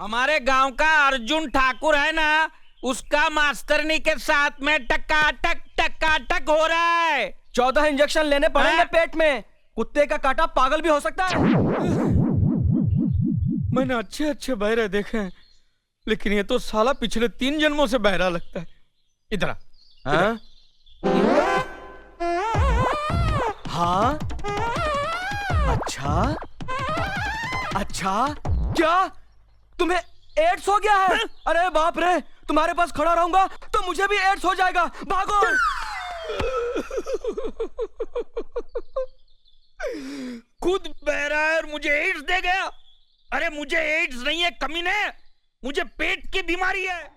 हमारे गांव का अर्जुन ठाकुर है ना, उसका मास्टरनी के साथ में टकाटक हो रहा है। 14 इंजेक्शन लेने पड़ेंगे पेट में। कुत्ते का काटा पागल भी हो सकता है। मैंने अच्छे अच्छे बहरे देखे हैं, लेकिन ये तो साला पिछले 3 जन्मों से बहरा लगता है। इधर आ। हाँ? हाँ? अच्छा क्या तुम्हें एड्स हो गया है? अरे बाप रे, तुम्हारे पास खड़ा रहूंगा तो मुझे भी एड्स हो जाएगा। भागो। खुद बहरा है और मुझे एड्स दे गया। अरे मुझे एड्स नहीं है कमीने, मुझे पेट की बीमारी है।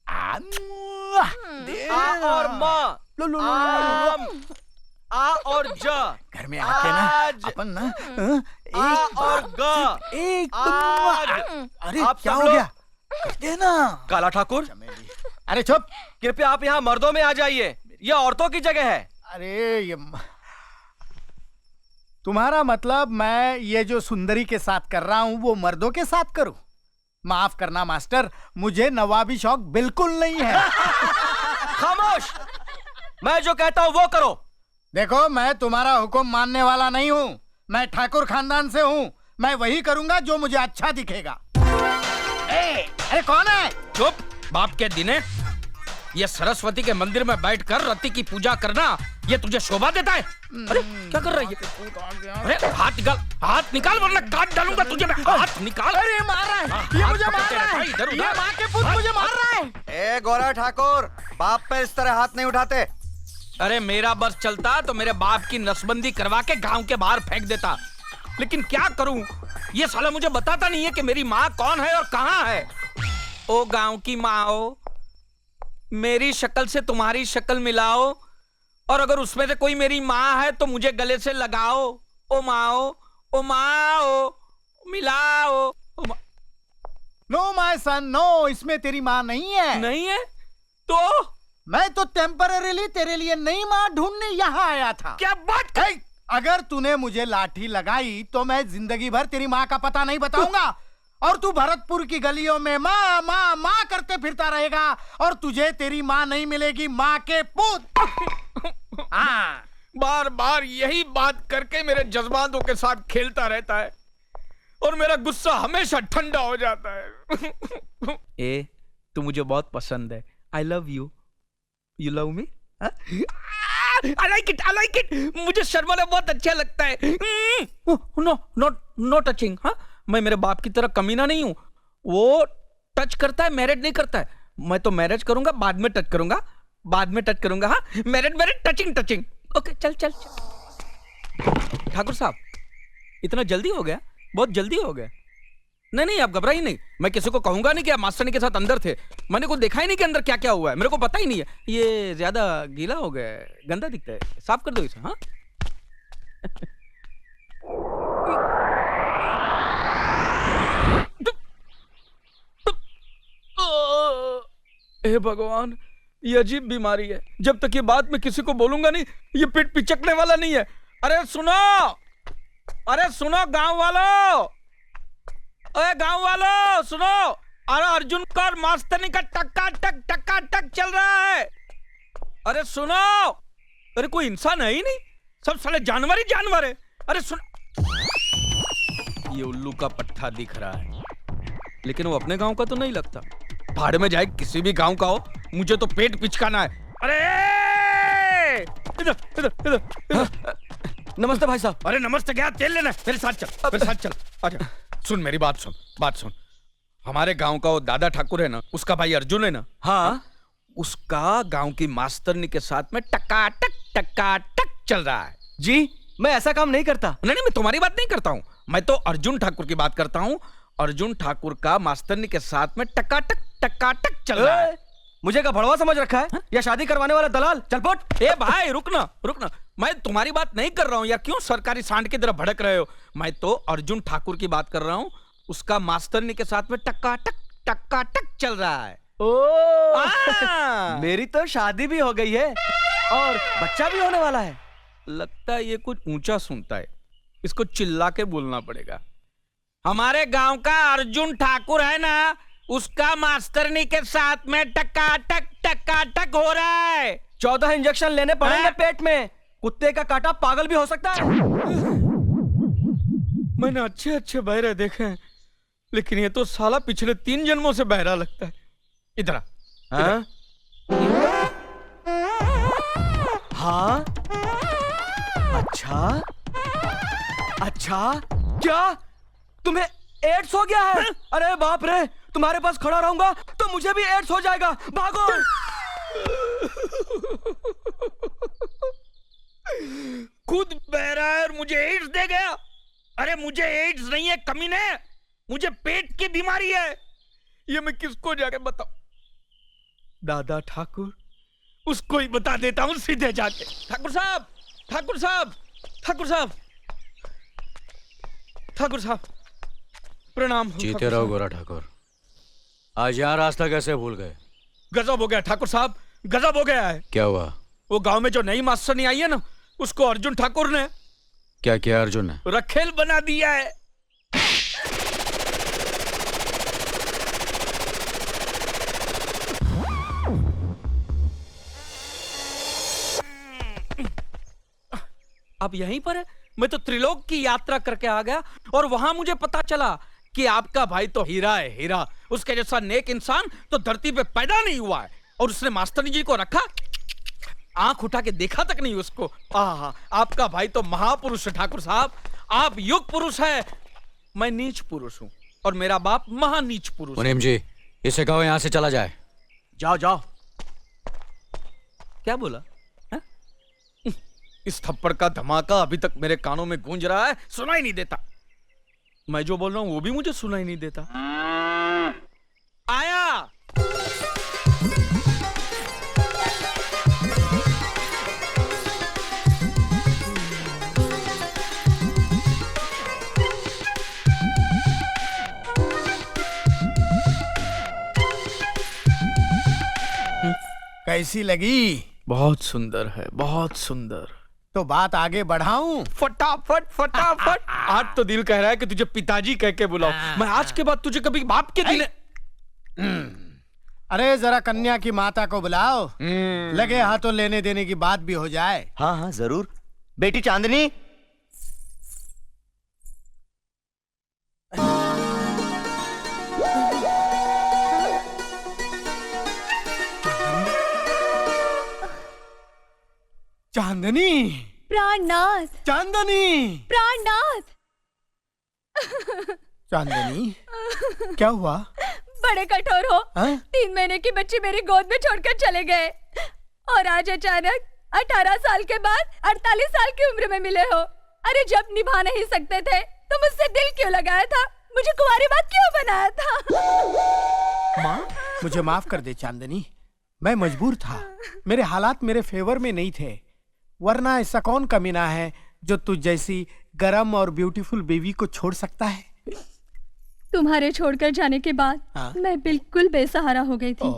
आ और माँ, आ और जा घर में आके ना अपन ना आ और गा एक आज। अरे आप क्या सब हो लोग- गया? करते ना काला ठाकुर, अरे चुप। कृपया आप यहाँ मर्दों में आ जाइए, यह औरतों की जगह है। अरे ये तुम्हारा मतलब मैं ये जो सुंदरी के साथ कर रहा हूँ वो मर्दों के साथ करूं? माफ करना मास्टर, मुझे नवाबी शौक बिल्कुल नहीं है। खामोश, मैं जो कहता हूँ वो करो। देखो, मैं तुम्हारा हुक्म मानने वाला नहीं हूँ। मैं ठाकुर खानदान से हूँ। मैं वही करूंगा जो मुझे अच्छा दिखेगा। अरे कौन है? चुप, बाप के दिने। ये सरस्वती के मंदिर में बैठकर रति की पूजा करना, ये तुझे शोभा देता है? अरे क्या कर रही है? अरे हाथ निकाल वरना काट डालूंगा तुझे मैं। हाथ निकाल। अरे मार रहा है, ये मुझे मार रहा है। ये माँ के पुत्र मुझे मार रहा है। ए गोरा ठाकुर, बाप पे इस तरह हाथ नहीं उठाते। अरे मेरा बस चलता तो मेरे बाप की नसबंदी करवा के गांव के बाहर फेंक देता, लेकिन क्या करूं, ये साला मुझे बताता नहीं है कि मेरी माँ कौन है और कहाँ है। ओ गांव की माँ, मेरी शक्ल से तुम्हारी शक्ल मिलाओ, और अगर उसमें से कोई मेरी माँ है तो मुझे गले से लगाओ। ओ माँ, मिलाओ। नो माय सन, नो, इसमें तेरी माँ नहीं है। नहीं है तो मैं तो टेम्पररीली तेरे लिए नई माँ ढूंढने यहाँ आया था। क्या बात कर? अगर तूने मुझे लाठी लगाई तो मैं जिंदगी भर तेरी माँ का पता नहीं बताऊंगा, और तू भरतपुर की गलियों में माँ माँ माँ करते फिरता रहेगा, और तुझे तेरी माँ नहीं मिलेगी, माँ के पुत। हाँ, बार बार यही बात करके मेरे जज्बातों के साथ खेलता रहता है और मेरा गुस्सा हमेशा ठंडा हो जाता है। ए, तू मुझे बहुत पसंद है। I love you. You love me? I like it. मुझे शर्मा बहुत अच्छा लगता है। No touching. हाँ, मैं मेरे बाप की तरह कमीना नहीं हूं। वो टच करता है, मैरिज नहीं करता है। मैं तो मैरिज करूंगा, बाद में टच करूंगा। हाँ, मैरिज टचिंग। ओके, चल। ठाकुर साहब, इतना जल्दी हो गया? बहुत जल्दी हो गया। नहीं, आप घबराइए नहीं। मैं किसी को कहूंगा नहीं कि आप मास्टरनी के साथ अंदर थे। मैंने को देखा ही नहीं कि अंदर क्या क्या हुआ है। मेरे को पता ही नहीं है। ये ज्यादा गीला हो गया है, गंदा दिखता है। साफ कर दो इसे। हाँ, हे भगवान, ये अजीब बीमारी है। जब तक ये बात मैं किसी को बोलूंगा नहीं, ये पेट पिचकने वाला नहीं है। अरे सुनो गांव वालों, सुनो। अरे अर्जुन का और मास्टरनी का टक्का चल रहा है। अरे सुनो, अरे कोई इंसान है ही नहीं, सब साले जानवर ही जानवर है। अरे सुन, ये उल्लू का पट्टा दिख रहा है, लेकिन वो अपने गांव का तो नहीं लगता। भाड़ में जाए, किसी भी गांव का हो, मुझे तो पेट पिचकाना है। अरे इधर। नमस्ते भाई साहब। अरे नमस्ते क्या, तेल लेना है? मेरे साथ चल। आजा, सुन मेरी बात सुन। हमारे गांव का वो दादा ठाकुर है ना, उसका भाई अर्जुन है ना। हाँ, उसका गांव की मास्टरनी के साथ में टकाटक चल रहा है। जी, मैं ऐसा काम नहीं करता। नहीं, मैं तुम्हारी बात नहीं करता हूँ। मैं तो अर्जुन ठाकुर की बात करता हूँ। अर्जुन ठाकुर का मास्टरनी के साथ में टकाटक चल रहा है। मुझे क्या भड़वा समझ रखा है? या शादी करवाने वाला दलाल? चल पट। ए भाई, रुकना। मैं तुम्हारी बात नहीं कर रहा हूँ यार। क्यों सरकारी सांड की तरह भड़क रहे हो? मैं तो अर्जुन ठाकुर की बात कर रहा हूँ। उसका मास्टरनी के साथ में टकाटक चल रहा है। ओ, मेरी तो शादी भी हो गई है और बच्चा भी होने वाला है। लगता है ये कुछ ऊंचा सुनता है, इसको चिल्ला के बोलना पड़ेगा। हमारे गांव का अर्जुन ठाकुर है ना, उसका मास्टरनी के साथ में टकाटक हो रहा है। 14 इंजेक्शन लेने पड़ेंगे हाँ? पेट में। कुत्ते का काटा पागल भी हो सकता है। मैंने अच्छे अच्छे बहरे देखे हैं, लेकिन ये तो साला पिछले 3 जन्मों से बहरा लगता है। इधर आ, हाँ? हाँ? अच्छा अच्छा, क्या तुम्हें एड्स हो गया है? अरे बाप रे, तुम्हारे पास खड़ा रहूंगा तो मुझे भी एड्स हो जाएगा। भागो। खुद बहरा है और मुझे एड्स दे गया। अरे मुझे एड्स नहीं है कमीने, मुझे पेट की बीमारी है। ये मैं किसको जाके बताऊं? दादा ठाकुर, उसको ही बता देता हूं सीधे जाके। ठाकुर साहब, ठाकुर साहब, ठाकुर साहब, ठाकुर साहब, प्रणाम। जीते रहो गोरा ठाकुर। आज यहाँ रास्ता कैसे भूल गए? गजब हो गया ठाकुर साहब, गजब हो गया है। क्या हुआ? वो गांव में जो नई मास्टरनी आई है ना, उसको अर्जुन ठाकुर ने क्या किया अर्जुन ने? रखेल बना दिया है। अब यहीं पर है। मैं तो त्रिलोक की यात्रा करके आ गया और वहां मुझे पता चला कि आपका भाई तो हीरा है, हीरा। उसके जैसा नेक इंसान तो धरती पे पैदा नहीं हुआ है। और उसने मास्टरनी जी को रखा, आंख उठा के देखा तक नहीं उसको। आहा, आपका भाई तो महापुरुष है ठाकुर साहब। आप युग पुरुष है, मैं नीच पुरुष हूं और मेरा बाप महानीच पुरुष। मुनीम जी, इसे कहो यहाँ से चला जाए। जाओ जाओ। क्या बोला है? इस थप्पड़ का धमाका अभी तक मेरे कानों में गूंज रहा है, सुनाई नहीं देता। मैं जो बोल रहा हूं वो भी मुझे सुनाई नहीं देता। आया। कैसी लगी? बहुत सुंदर है, बहुत सुंदर। तो बात आगे बढ़ाऊं? फटाफट फटाफट। आज तो दिल कह रहा है कि तुझे पिताजी कह के बुलाओ। मैं आज के बाद तुझे कभी बाप के दिन। अरे जरा कन्या की माता को बुलाओ, लगे हाथों लेने देने की बात भी हो जाए। हाँ हाँ जरूर। बेटी चांदनी, चांदनी, प्राणनाथ, चांदनी, प्राणनाथ। चांदनी, क्या हुआ? बड़े कठोर हो। हाँ? 3 महीने की बच्ची मेरी गोद में छोड़कर चले गए और आज अचानक 18 साल के बाद 48 साल की उम्र में मिले हो। अरे जब निभा नहीं सकते थे तो मुझसे दिल क्यों लगाया था? मुझे कुंवारी बात क्यों बनाया था? माँ, मुझे माफ कर दे चांदनी, मैं मजबूर था। मेरे हालात मेरे फेवर में नहीं थे, वरना ऐसा कौन कमीना है जो तुझ जैसी गरम और ब्यूटीफुल बेबी को छोड़ सकता है? तुम्हारे छोड़कर जाने के बाद हाँ? मैं बिल्कुल बेसहारा हो गई थी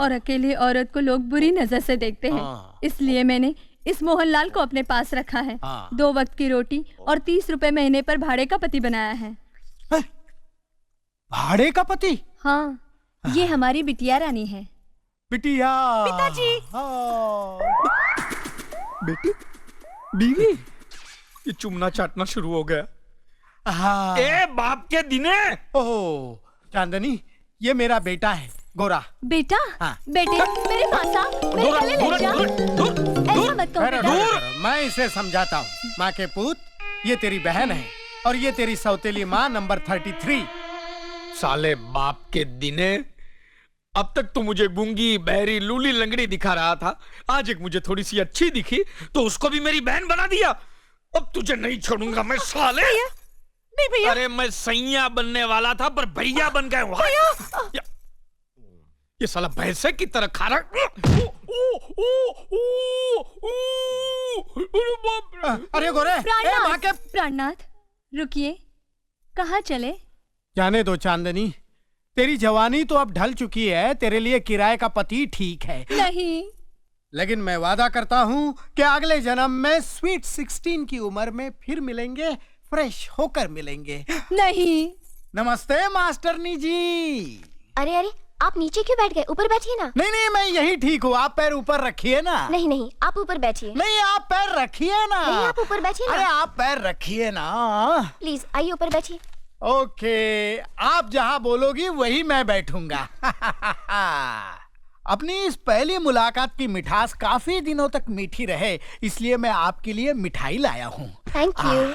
और अकेली औरत को लोग बुरी नजर से देखते हैं। हाँ। इसलिए मैंने इस मोहनलाल को अपने पास रखा है। हाँ। 2 वक्त की रोटी और 30 रुपए महीने पर भाड़े का पति बनाया है। हैं? भाड़े का पति? हाँ, ये हमारी बिटिया रानी है। बिटिया। पिताजी। हाँ। बेटी, बीवी, ये चुमना चाटना शुरू हो गया। हाँ। ए बाप के दिने। ओह चांदनी, ये मेरा बेटा है गोरा। बेटा, हाँ। बेटे मेरे पास आ, मेरे दूर, गले दूर, लग जा। दूर, दूर, ऐसा दूर। मत कहो ठहरो, बेटा। ठहरो, मैं इसे समझाता हूँ। माँ के पूत, ये तेरी बहन है और ये तेरी सौतेली माँ नंबर 33। साले बाप के दिने, अब तक तो मुझे गूंगी बहरी लूली लंगड़ी दिखा रहा था, आज एक मुझे थोड़ी सी अच्छी दिखी तो उसको भी मेरी बहन बना दिया। अब तुझे नहीं छोड़ूंगा मैं साले। नहीं भैया। अरे मैं सैया बनने वाला था पर भैया बन गए वहां। ये साला भैंसे की तरह खा रहा। अरे गोरे, ए माँ के। प्राणनाथ, रुकिए, कहाँ चले? जाने दो चांदनी, तेरी जवानी तो अब ढल चुकी है, तेरे लिए किराए का पति ठीक है। नहीं। लेकिन मैं वादा करता हूँ कि अगले जन्म में स्वीट 16 की उम्र में फिर मिलेंगे, फ्रेश होकर मिलेंगे। नहीं। नमस्ते मास्टरनी जी। अरे अरे, आप नीचे क्यों बैठ गए? ऊपर बैठिए ना। नहीं नहीं, मैं यही ठीक हूँ। आप पैर ऊपर रखिए ना। नहीं नहीं, आप ऊपर बैठिए। नहीं, आप पैर रखिए ना। नहीं, आप ऊपर बैठिए अरे ना। आप पैर रखिए ना। प्लीज आइए ऊपर बैठिए। ओके, आप जहाँ बोलोगी वही मैं बैठूंगा। अपनी इस पहली मुलाकात की मिठास काफी दिनों तक मीठी रहे, इसलिए मैं आपके लिए मिठाई लाया हूँ। Thank you.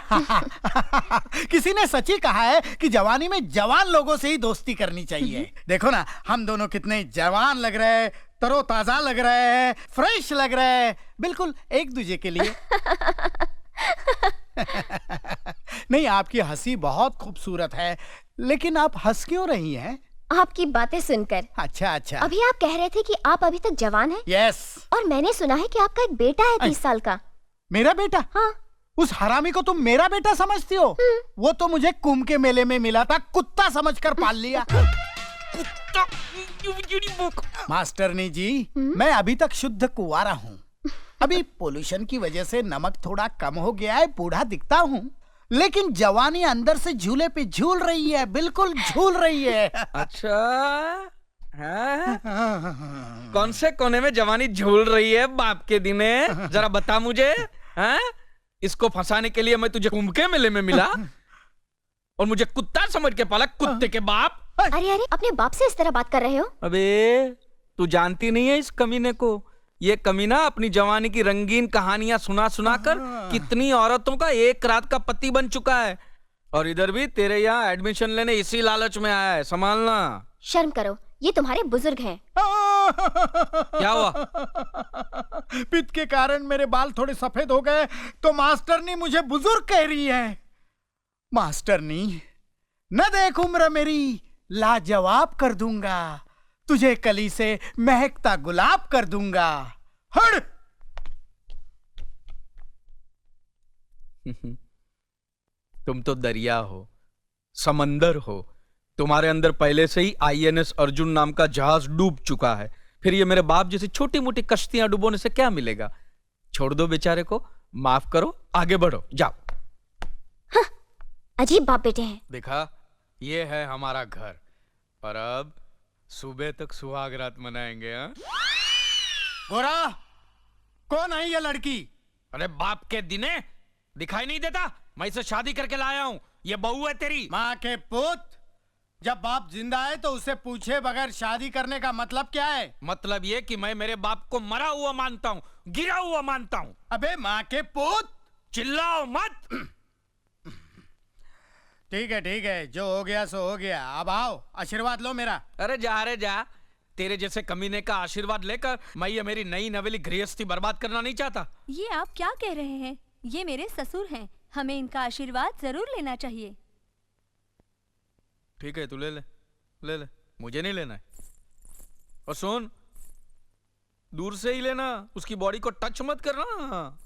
किसी ने सच ही कहा है कि जवानी में जवान लोगों से ही दोस्ती करनी चाहिए। देखो ना, हम दोनों कितने जवान लग रहे हैं, तरोताजा लग रहे हैं, फ्रेश लग रहे हैं, बिल्कुल एक दूजे के लिए। नहीं, आपकी हंसी बहुत खूबसूरत है, लेकिन आप हंस क्यों रही हैं? आपकी बातें सुनकर। अच्छा अच्छा। अभी आप कह रहे थे कि आप अभी तक जवान हैं। यस। और मैंने सुना है कि आपका एक बेटा है 30 साल का। मेरा बेटा? हाँ। उस हरामी को तुम मेरा बेटा समझती हो? वो तो मुझे कुंभ के मेले में मिला था, कुत्ता समझकर पाल लिया। मास्टरनी जी, मैं अभी तक शुद्ध कुंवारा हूँ। अभी पोल्यूशन की वजह से नमक थोड़ा कम हो गया है, बूढ़ा दिखता हूँ, लेकिन जवानी अंदर से झूले पे झूल रही है, बिल्कुल झूल रही है। अच्छा, हाँ? कौन से कोने में जवानी झूल रही है बाप के दिने? जरा बता मुझे। हाँ? इसको फंसाने के लिए मैं तुझे कुंभ के मेले में मिला और मुझे कुत्ता समझ के पाला, कुत्ते के बाप। अरे अरे, अपने बाप से इस तरह बात कर रहे हो? अबे तू जानती नहीं है इस कमीने को। ये कमीना अपनी जवानी की रंगीन कहानियां सुना सुना कर कितनी औरतों का एक रात का पति बन चुका है। और इधर भी तेरे यहाँ एडमिशन लेने इसी लालच में आया है, संभालना। शर्म करो, ये तुम्हारे बुजुर्ग हैं। क्या हुआ? पित्त के कारण मेरे बाल थोड़े सफेद हो गए तो मास्टरनी मुझे बुजुर्ग कह रही है। मास्टरनी, न देख उम्र मेरी, लाजवाब कर दूंगा, तुझे कली से महकता गुलाब कर दूंगा। हट! तुम तो दरिया हो, समंदर हो। तुम्हारे अंदर पहले से ही INS अर्जुन नाम का जहाज डूब चुका है। फिर ये मेरे बाप जैसी छोटी मोटी कश्तियां डुबोने से क्या मिलेगा? छोड़ दो बेचारे को, माफ करो, आगे बढ़ो, जाओ। हाँ, अजीब बाप बेटे हैं। देखा, ये है हमारा घर, और अब सुबह तक सुहाग रात मनाएंगे। हाँ? गोरा, कौन है ये लड़की? अरे बाप के दिने दिखाई नहीं देता? मैं इसे शादी करके लाया हूँ, ये बहू है तेरी। माँ के पुत, जब बाप जिंदा है तो उसे पूछे बगैर शादी करने का मतलब क्या है? मतलब ये कि मैं मेरे बाप को मरा हुआ मानता हूँ, गिरा हुआ मानता हूँ। अबे माँ के पुत, चिल्लाओ मत। ठीक है, जो हो गया सो हो गया। अब आओ, आशीर्वाद लो मेरा। अरे जा, तेरे जैसे कमीने का आशीर्वाद लेकर मैं ये मेरी नई नवेली गृहस्थी बर्बाद करना नहीं चाहता। ये आप क्या कह रहे हैं? ये मेरे ससुर हैं, हमें इनका आशीर्वाद जरूर लेना चाहिए। ठीक है, तू ले ले, मुझे नहीं लेना है। और सुन, दूर से ही लेना, उसकी बॉडी को टच मत करना। हाँ।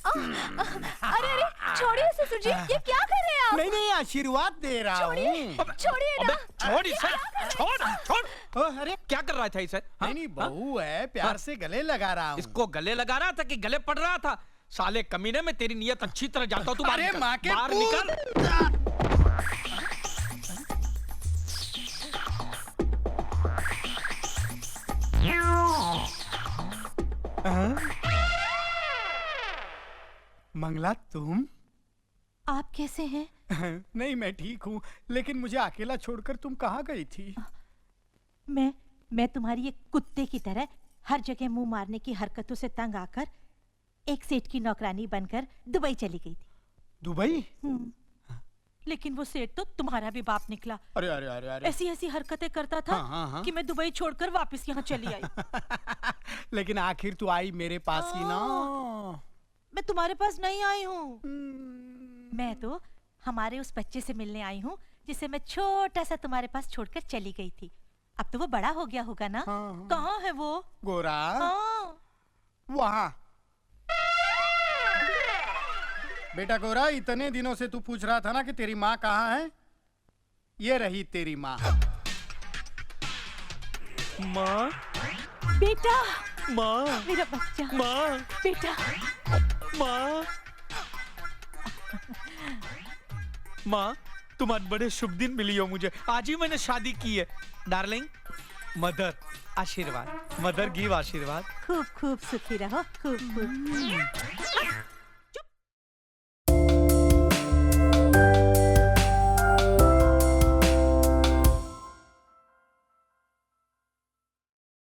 अरे अरे, छोड़िए ससुर जी, ये क्या कर रहे हैं आप? नहीं, आशीर्वाद दे रहा हूँ। छोड़िए ना। छोड़ इसे, छोड़। अरे क्या कर रहा था इसे? हाँ? नहीं, बहू है, प्यार से गले लगा रहा हूँ। इसको गले लगा रहा था कि गले पड़ रहा था? साले कमीने में तेरी नियत अच्छी तरह जानता हूँ। तू अरे माँ के बाहर पुत! निकल। मंगला, तुम? आप कैसे हैं? नहीं, मैं ठीक हूँ, लेकिन मुझे अकेला छोड़कर तुम कहाँ गई थी? मैं तुम्हारी एक कुत्ते की तरह हर जगह मुंह मारने की हरकतों से तंग आकर एक सेठ की नौकरानी बनकर दुबई चली गई थी। दुबई? लेकिन वो सेठ तो तुम्हारा भी बाप निकला। अरे अरे अरे अरे, ऐसी हरकतें करता था हाँ। कि मैं दुबई छोड़कर वापस यहाँ चली आई। लेकिन आखिर तू आई मेरे पास ही ना। मैं तुम्हारे पास नहीं आई हूँ, मैं तो हमारे उस बच्चे से मिलने आई हूँ जिसे मैं छोटा सा तुम्हारे पास छोड़कर चली गई थी। अब तो वो बड़ा हो गया होगा ना? कहाँ है वो? गोरा, वहाँ। बेटा गोरा, इतने दिनों से तू पूछ रहा था ना कि तेरी माँ कहाँ है? ये रही तेरी माँ। बेटा, माँ, मेरा बच्चा, माँ, बेटा, माँ माँ तुम आज बड़े शुभ दिन मिली हो मुझे, आज ही मैंने शादी की है। डार्लिंग, मदर आशीर्वाद, मदर गिव आशीर्वाद। खूब खूब सुखी रहो, खूब खूब।